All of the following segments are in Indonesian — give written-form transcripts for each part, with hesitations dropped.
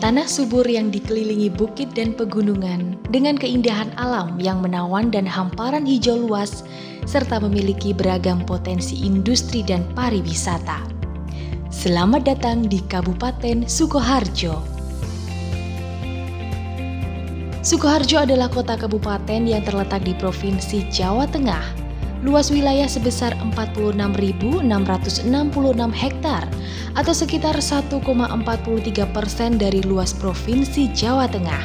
Tanah subur yang dikelilingi bukit dan pegunungan dengan keindahan alam yang menawan dan hamparan hijau luas serta memiliki beragam potensi industri dan pariwisata. Selamat datang di Kabupaten Sukoharjo. Sukoharjo adalah kota kabupaten yang terletak di Provinsi Jawa Tengah. Luas wilayah sebesar 46.666 hektar atau sekitar 1,43% dari luas Provinsi Jawa Tengah.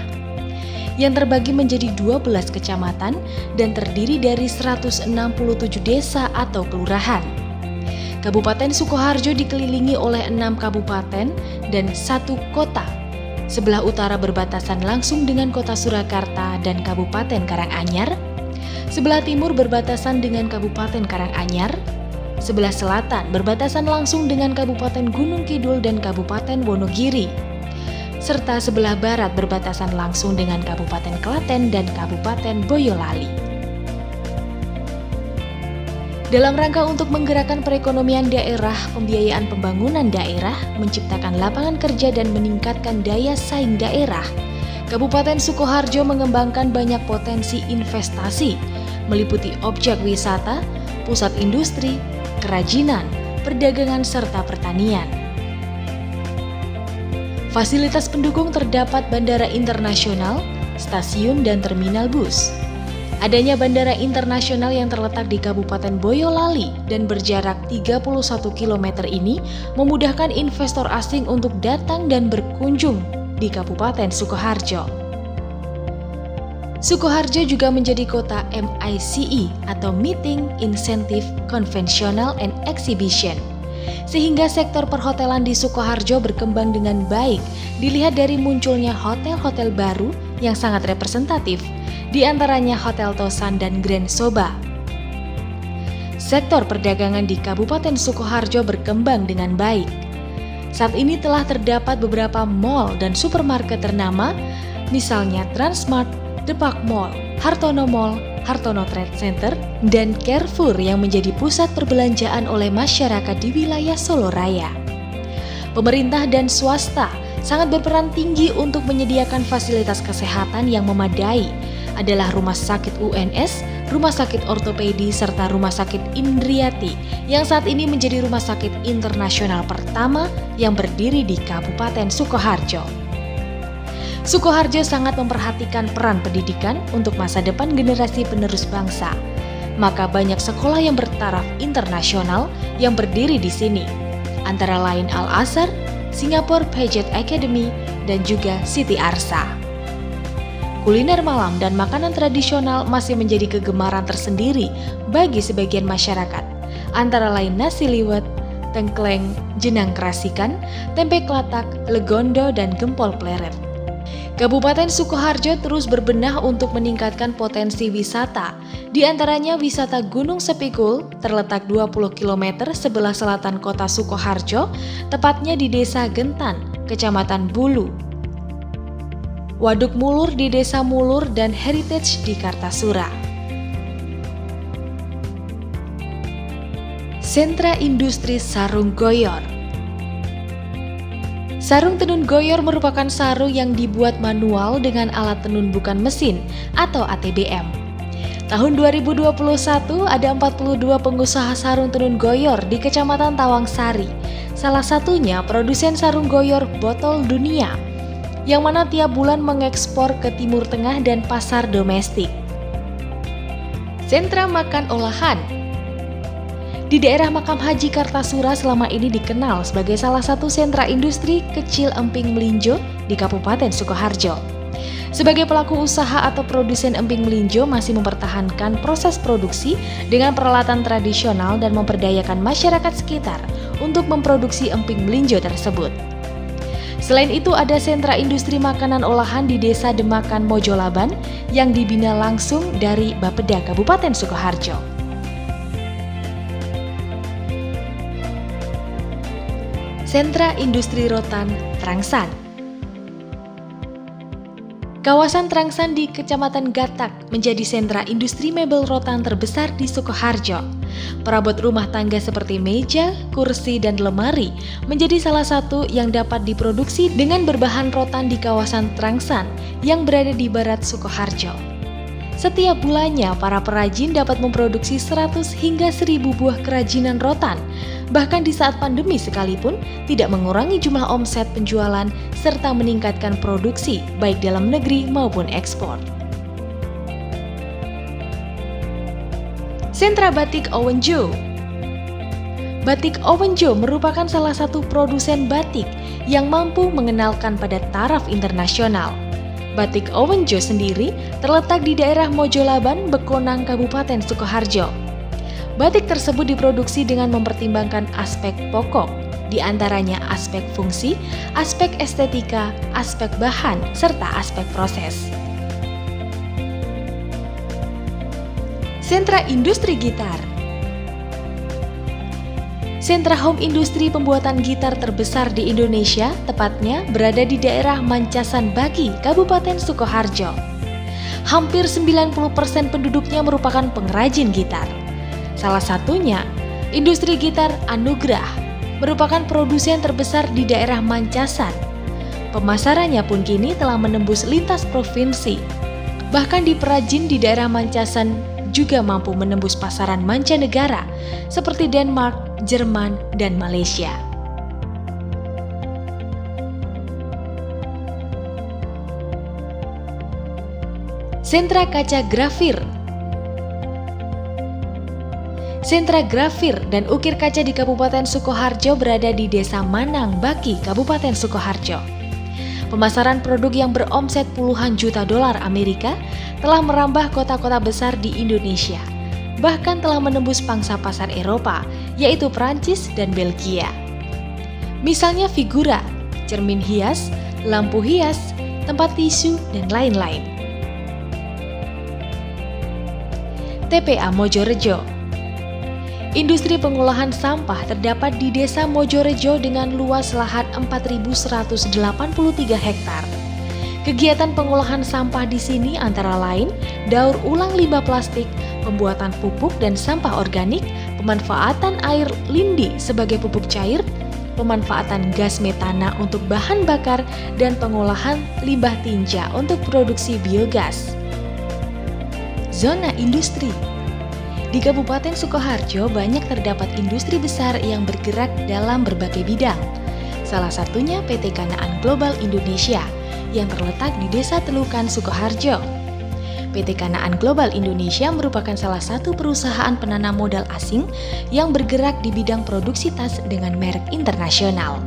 Yang terbagi menjadi 12 kecamatan dan terdiri dari 167 desa atau kelurahan. Kabupaten Sukoharjo dikelilingi oleh 6 kabupaten dan 1 kota. Sebelah utara berbatasan langsung dengan kota Surakarta dan Kabupaten Karanganyar. Sebelah timur berbatasan dengan Kabupaten Karanganyar, sebelah selatan berbatasan langsung dengan Kabupaten Gunung Kidul dan Kabupaten Wonogiri, serta sebelah barat berbatasan langsung dengan Kabupaten Klaten dan Kabupaten Boyolali. Dalam rangka untuk menggerakkan perekonomian daerah, pembiayaan pembangunan daerah, menciptakan lapangan kerja dan meningkatkan daya saing daerah, Kabupaten Sukoharjo mengembangkan banyak potensi investasi, meliputi objek wisata, pusat industri, kerajinan, perdagangan, serta pertanian. Fasilitas pendukung terdapat bandara internasional, stasiun, dan terminal bus. Adanya bandara internasional yang terletak di Kabupaten Boyolali dan berjarak 31 km ini memudahkan investor asing untuk datang dan berkunjung di Kabupaten Sukoharjo. Sukoharjo juga menjadi kota MICE atau Meeting, Incentive, Conventional, and Exhibition. Sehingga sektor perhotelan di Sukoharjo berkembang dengan baik dilihat dari munculnya hotel-hotel baru yang sangat representatif, di antaranya Hotel Tosan dan Grand Soba. Sektor perdagangan di Kabupaten Sukoharjo berkembang dengan baik. Saat ini telah terdapat beberapa mall dan supermarket ternama, misalnya Transmart, Depak Mall, Hartono Mall, Hartono Trade Center, dan Carrefour yang menjadi pusat perbelanjaan oleh masyarakat di wilayah Solo Raya. Pemerintah dan swasta sangat berperan tinggi untuk menyediakan fasilitas kesehatan yang memadai, adalah Rumah Sakit UNS, Rumah Sakit Ortopedi, serta Rumah Sakit Indriati yang saat ini menjadi rumah sakit internasional pertama yang berdiri di Kabupaten Sukoharjo. Sukoharjo sangat memperhatikan peran pendidikan untuk masa depan generasi penerus bangsa. Maka banyak sekolah yang bertaraf internasional yang berdiri di sini, antara lain Al-Azhar, Singapore Paget Academy, dan juga Siti Arsa. Kuliner malam dan makanan tradisional masih menjadi kegemaran tersendiri bagi sebagian masyarakat, antara lain nasi liwet, tengkleng, jenang kerasikan, tempe klatak, legondo, dan gempol pleret. Kabupaten Sukoharjo terus berbenah untuk meningkatkan potensi wisata, di antaranya wisata Gunung Sepikul terletak 20 km sebelah selatan kota Sukoharjo, tepatnya di Desa Gentan, Kecamatan Bulu. Waduk Mulur di Desa Mulur dan Heritage di Kartasura. Sentra Industri Sarung Goyor. Sarung tenun goyor merupakan sarung yang dibuat manual dengan alat tenun bukan mesin atau ATBM. Tahun 2021 ada 42 pengusaha sarung tenun goyor di Kecamatan Tawangsari. Salah satunya produsen sarung goyor Botol Dunia, yang mana tiap bulan mengekspor ke Timur Tengah dan pasar domestik. Sentra makan olahan. Di daerah Makam Haji Kartasura selama ini dikenal sebagai salah satu sentra industri kecil emping melinjo di Kabupaten Sukoharjo. Sebagai pelaku usaha atau produsen emping melinjo masih mempertahankan proses produksi dengan peralatan tradisional dan memperdayakan masyarakat sekitar untuk memproduksi emping melinjo tersebut. Selain itu ada sentra industri makanan olahan di Desa Demakan Mojolaban yang dibina langsung dari Bapeda Kabupaten Sukoharjo. Sentra Industri Rotan Trangsan. Kawasan Trangsan di Kecamatan Gatak menjadi sentra industri mebel rotan terbesar di Sukoharjo. Perabot rumah tangga seperti meja, kursi, dan lemari menjadi salah satu yang dapat diproduksi dengan berbahan rotan di kawasan Trangsan yang berada di barat Sukoharjo. Setiap bulannya, para perajin dapat memproduksi 100 hingga 1000 buah kerajinan rotan. Bahkan di saat pandemi sekalipun, tidak mengurangi jumlah omset penjualan serta meningkatkan produksi baik dalam negeri maupun ekspor. Sentra Batik Owenjo. Batik Owenjo merupakan salah satu produsen batik yang mampu mengenalkan pada taraf internasional. Batik Owenjo sendiri terletak di daerah Mojolaban, Bekonang, Kabupaten Sukoharjo. Batik tersebut diproduksi dengan mempertimbangkan aspek pokok, di antaranya aspek fungsi, aspek estetika, aspek bahan, serta aspek proses. Sentra Industri Gitar. Sentra home industri pembuatan gitar terbesar di Indonesia, tepatnya berada di daerah Mancasan Bagi, Kabupaten Sukoharjo. Hampir 90% penduduknya merupakan pengrajin gitar. Salah satunya, industri gitar Anugrah, merupakan produsen terbesar di daerah Mancasan. Pemasarannya pun kini telah menembus lintas provinsi. Bahkan di perajin di daerah Mancasan juga mampu menembus pasaran mancanegara seperti Denmark, Jerman, dan Malaysia. Sentra Kaca Grafir. Sentra grafir dan ukir kaca di Kabupaten Sukoharjo berada di Desa Manang, Baki, Kabupaten Sukoharjo. Pemasaran produk yang beromset puluhan juta dolar Amerika telah merambah kota-kota besar di Indonesia, bahkan telah menembus pangsa pasar Eropa, yaitu Prancis dan Belgia. Misalnya figura, cermin hias, lampu hias, tempat tisu, dan lain-lain. TPA Mojorejo. Industri pengolahan sampah terdapat di Desa Mojorejo dengan luas lahan 4.183 hektar. Kegiatan pengolahan sampah di sini antara lain daur ulang limbah plastik, pembuatan pupuk dan sampah organik, pemanfaatan air lindi sebagai pupuk cair, pemanfaatan gas metana untuk bahan bakar, dan pengolahan limbah tinja untuk produksi biogas. Zona industri. Di Kabupaten Sukoharjo banyak terdapat industri besar yang bergerak dalam berbagai bidang. Salah satunya PT Kanaan Global Indonesia yang terletak di Desa Telukan, Sukoharjo. PT Kanaan Global Indonesia merupakan salah satu perusahaan penanam modal asing yang bergerak di bidang produksi tas dengan merek internasional.